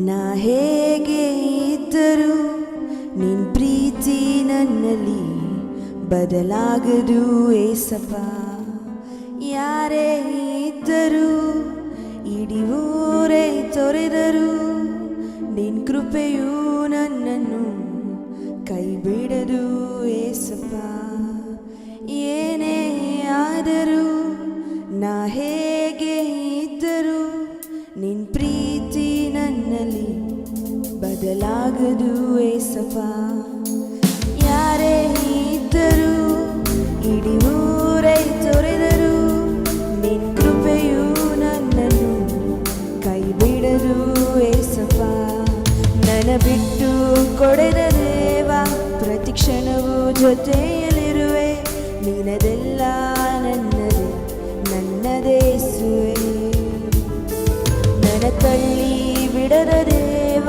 ನಾ ಹೇಗೆ ಇದ್ದರೂ ನಿನ್ ಪ್ರೀತಿ ನನ್ನಲ್ಲಿ ಬದಲಾಗದು ಏಸಪ್ಪ. ಯಾರೇ ಇದ್ದರೂ ಇಡೀ ಊರೇ ತೊರೆದರೂ ನಿನ್ ಕೃಪೆಯು ನನ್ನನ್ನು ಕೈ ಬಿಡದು ಏಸಪ್ಪ. ಏನೇ ಆದರೂ ನಾ ಹೇಗೆ ಇದ್ದರೂ ನಿನ್ ಪ್ರೀತಿ ನನ್ನಲ್ಲಿ ಬದಲಾಗದು ಏಸಪ್ಪ. ಯಾರೇ ಇದ್ದರೂ ಇಡೀ ಊರೇ ತೊರೆದರೂ ನಿನ್ ಕೃಪೆಯು ನನ್ನನ್ನು ಕೈ ಬಿಡದು ಏಸಪ್ಪ. ನನ್ನ ಬಿಟ್ಟು ಕೊಡೆದ ದೇವ ಪ್ರತಿ ಕ್ಷಣವೂ ಜೊತೆಯಲ್ಲಿರುವೆ. ನಿನದೆಲ್ಲ ನನ್ನದೇ ನನ್ನದೇಸುವೆ. ನನ್ನ ತಳ್ಳಿ ಬಿಡದ ದೇವ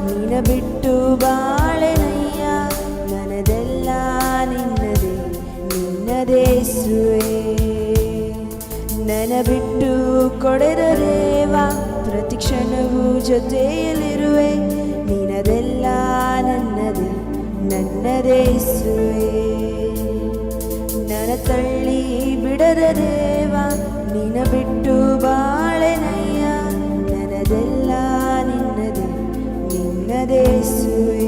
ನಿನ ಬಿಟ್ಟು ಬಾಳೆನಯ್ಯ. ನನ್ನದೆಲ್ಲ ನಿನ್ನದೇ ನಿನ್ನದೇಸುವೆ. ನನ್ನ ಬಿಟ್ಟು ಕೊಡೆದ ದೇವ ಪ್ರತಿ ಕ್ಷಣವೂ ಜೊತೆಯಲ್ಲಿರುವೆ. ನಿನದೆಲ್ಲ ನನ್ನದೇ ನನ್ನದೇಸುವೆ. ನನ್ನ ತಳ್ಳಿ ಬಿಡದ ದೇವ ನಿನ ಬಿಟ್ಟು ಬಾಳೆನಯ್ಯ. ನನ್ನದೆಲ್ಲ ನಿನ್ನದೇ ನಿನ್ನದೇಸುವೆ.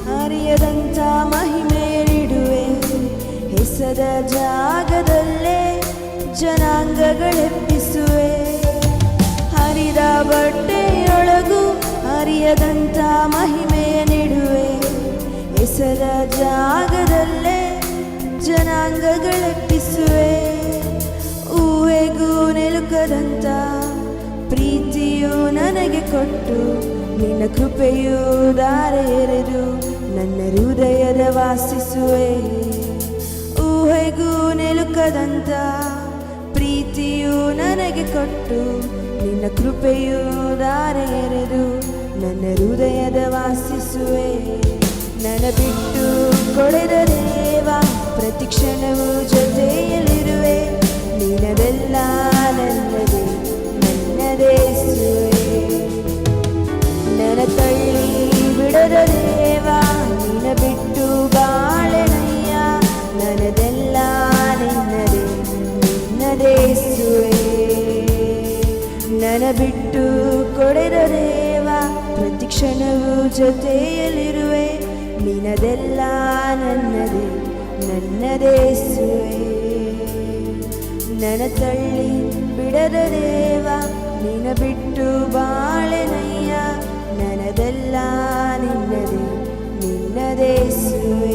ಹರಿಯದಂಥ ಮಹಿಮೆಯಲ್ಲಿಡುವೆ. ಹೆಸದ ಜಾಗದಲ್ಲೇ ಜನಾಂಗಗಳೆಪ್ಪಿಸುವೆ. ಹರಿದ ಬಟ್ಟೆಯೊಳಗೂ ಹರಿಯದಂಥ ಮಹಿಮೆಯ ನೀಡುವೆ. ಹೆಸದ ಜಾಗದಲ್ಲೇ ಜನಾಂಗಗಳೆಪ್ಪಿಸುವೆ. ಊಹೆಗೂ ನಿಲುಕದಂಥ ಪ್ರೀತಿಯು ನನಗೆ ಕೊಟ್ಟು ನಿನ್ನ ಕೃಪೆಯು ದಾರೆ ಎರೆದು ನನ್ನ ಹೃದಯದ ವಾಸಿಸುವೆ. ಊಹೆಗೂ ನಿಲುಕದಂಥ ಪ್ರೀತಿಯು ನನಗೆ ಕೊಟ್ಟು ನಿನ್ನ ಕೃಪೆಯು ದಾರೆ ಎರೆದು ನನ್ನ ಹೃದಯದ ವಾಸಿಸುವೆ. ನನ್ನ ಬಿಟ್ಟು ಕೊಡೆದ ದೇವ ಪ್ರತಿ ಕ್ಷಣವೂ ಜೊತೆಯಲ್ಲಿರುವೆ. ನಿನದೆಲ್ಲ ನನ್ನದೇ ನನ್ನದೇಸುವೆ. ನನ್ನ ತಳ್ಳಿ ಬಿಡದ ದೇವ ನಿನ ಬಿಟ್ಟು ಬಾಳೆನಯ್ಯ. ನನ್ನದೆಲ್ಲ ನಿನ್ನದೇ ನಿನ್ನದೇಸುವೆ. ನನ್ನ ಬಿಟ್ಟು ಕೊಡೆದ ದೇವ ಪ್ರತಿ ಕ್ಷಣವೂ ಜೊತೆಯಲ್ಲಿರುವೆ. ನಿನದೆಲ್ಲ ನನ್ನದೇ ನನ್ನದೇಸುವೆ. ನನ್ನ ತಳ್ಳಿ ಬಿಡದ ದೇವ ನಿನ ಬಿಟ್ಟು ಬಾಳೆನಯ್ಯ. ನನ್ನದೆಲ್ಲ ನಿನ್ನದೇ ನಿನ್ನದೇಸುವೆ.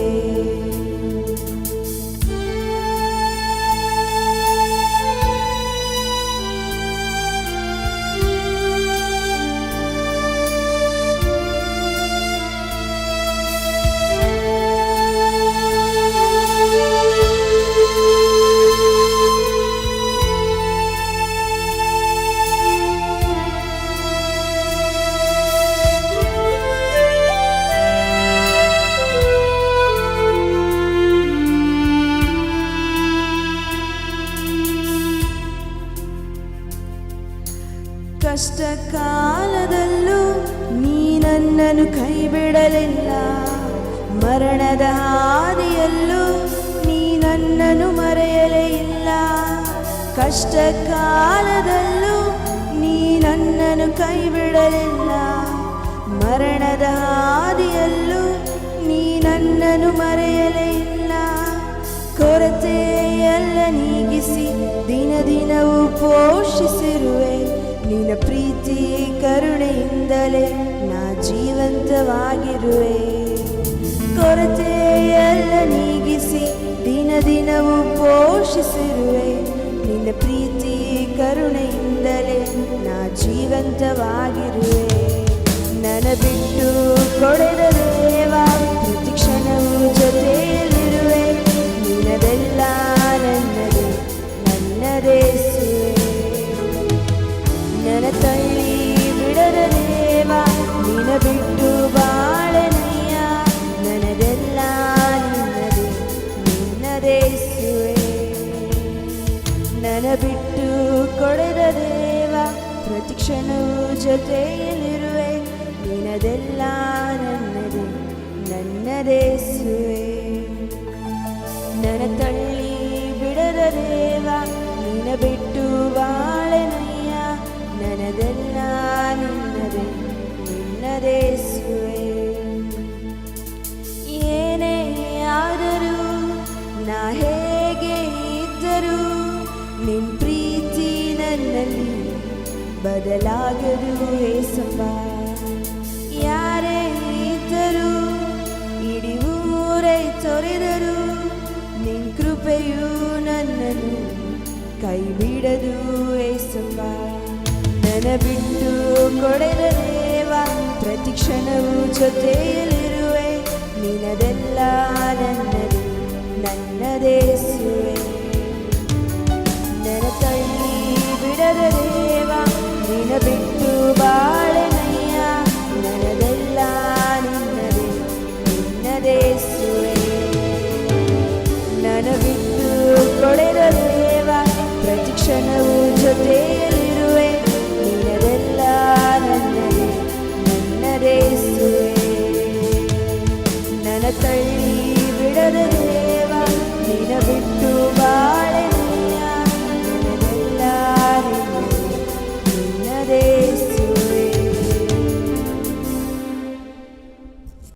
ಕಷ್ಟ ಕಾಲದಲ್ಲೂ ನೀ ನನ್ನನ್ನು ಕೈ ಬಿಡಲಿಲ್ಲ. ಮರಣದ ಹಾದಿಯಲ್ಲೂ ನೀ ನನ್ನನ್ನು ಮರೆಯಲೇ ಇಲ್ಲ. ಕಷ್ಟ ಕಾಲದಲ್ಲೂ ನೀ ನನ್ನನ್ನು ಕೈ ಬಿಡಲಿಲ್ಲ. ಮರಣದ ಹಾದಿಯಲ್ಲೂ ನೀ ನನ್ನನ್ನು ಮರೆಯಲೇ ಇಲ್ಲ. ಕೊರತೆಯೆಲ್ಲ ನೀಗಿಸಿ ದಿನ ದಿನವೂ ಪೋಷಿಸಿರುವೆ. ನಿನ್ನ ಪ್ರೀತಿ ಕರುಣೆಯಿಂದಲೇ ನಾ ಜೀವಂತವಾಗಿರುವೆ. ಕೊರತೆಯೆಲ್ಲ ನೀಗಿಸಿ ದಿನ ದಿನವೂ ಪೋಷಿಸಿರುವೆ. ನಿನ್ನ ಪ್ರೀತಿ ಕರುಣೆಯಿಂದಲೇ ನಾ ಜೀವಂತವಾಗಿರುವೆ. ನನ್ನ ಬಿಟ್ಟು ಕೊಡೆದ ದೇವ ಪ್ರತಿ ಕ್ಷಣವೂ ಜೊತೆಯಲ್ಲಿರುವೆ. ನಿನ್ನದೆಲ್ಲ ನನ್ನದೇ ನನ್ನದೇಸುವೆ. ನನ್ನ ತಳ್ಳಿ ಬಿಡದ ದೇವ ನಿನ್ನ ಬಿಟ್ಟು ಬಾಳನಯ್ಯ. ನನ್ನದೆಲ್ಲ ನಿನ್ನದೇ ನಿನ್ನದೇಸುವೆ. ನನ್ನ ಬಿಟ್ಟು ಕೊಡೆದ ದೇವ ಪ್ರತಿ ಕ್ಷಣವೂ ಜೊತೆಯಲ್ಲಿರುವೆ. ನಿನ್ನದೆಲ್ಲ ನನ್ನದೇ ನನ್ನದೇಸುವೆ. ನನ್ನ ತಳ್ಳಿ ಬಿಡದ ದೇವ ನಿನ್ನ ಬಿಟ್ಟು ಬಾಳನಯ್ಯ. ನನ್ನದೆಲ್ಲ ನಿನ್ನದೇ ನಿನ್ನದೇಸುವೆ. ಏನೇ ಆದರೂ ನಾ ಹೇಗೆ ಇದ್ದರೂ ನಿನ್ ಪ್ರೀತಿ ನನ್ನಲ್ಲಿ ಬದಲಾಗದು ಏಸಪ್ಪ. ಯಾರೇ ಇದ್ದರೂ ಇಡೀ ಊರೇ ತೊರೆದರು ನಿನ್ ಕೃಪೆಯು ನನ್ನನ್ನು ಕೈ ಬಿಡದು ಏಸಪ್ಪ. ನನ್ನ ಬಿಟ್ಟು ಕೊಡೆದ ದೇವ ಪ್ರತಿ ಕ್ಷಣವೂ ಜೊತೆಯಲ್ಲಿರುವೆ. ನಿನ್ನದೆಲ್ಲ ನನ್ನದೇ ನನ್ನದೇಸುವೆ. ನನ್ನ ತಳ್ಳಿ ಬಿಡದ ದೇವ ನಿನ್ನ ಬಿಟ್ಟು ಬಾಳನಯ್ಯ. ನನ್ನದೆಲ್ಲ ನಿನ್ನದೇ ನಿನ್ನದೇಸುವೆ. ನನ್ನ ಬಿಟ್ಟು ಕೊಡೆದ ದೇವ ಪ್ರತಿ ಕ್ಷಣವೂ ಜೊತೆಯಲ್ಲಿರುವೆ. ನಿನ್ನದೆಲ್ಲ ನನ್ನದೇ ನನ್ನದೇಸುವೆ. ನನ್ನ ತಳ್ಳಿ ಬಿಡದ ದೇವ ನಿನ್ನ ಬಿಟ್ಟು ಬಾಳೆ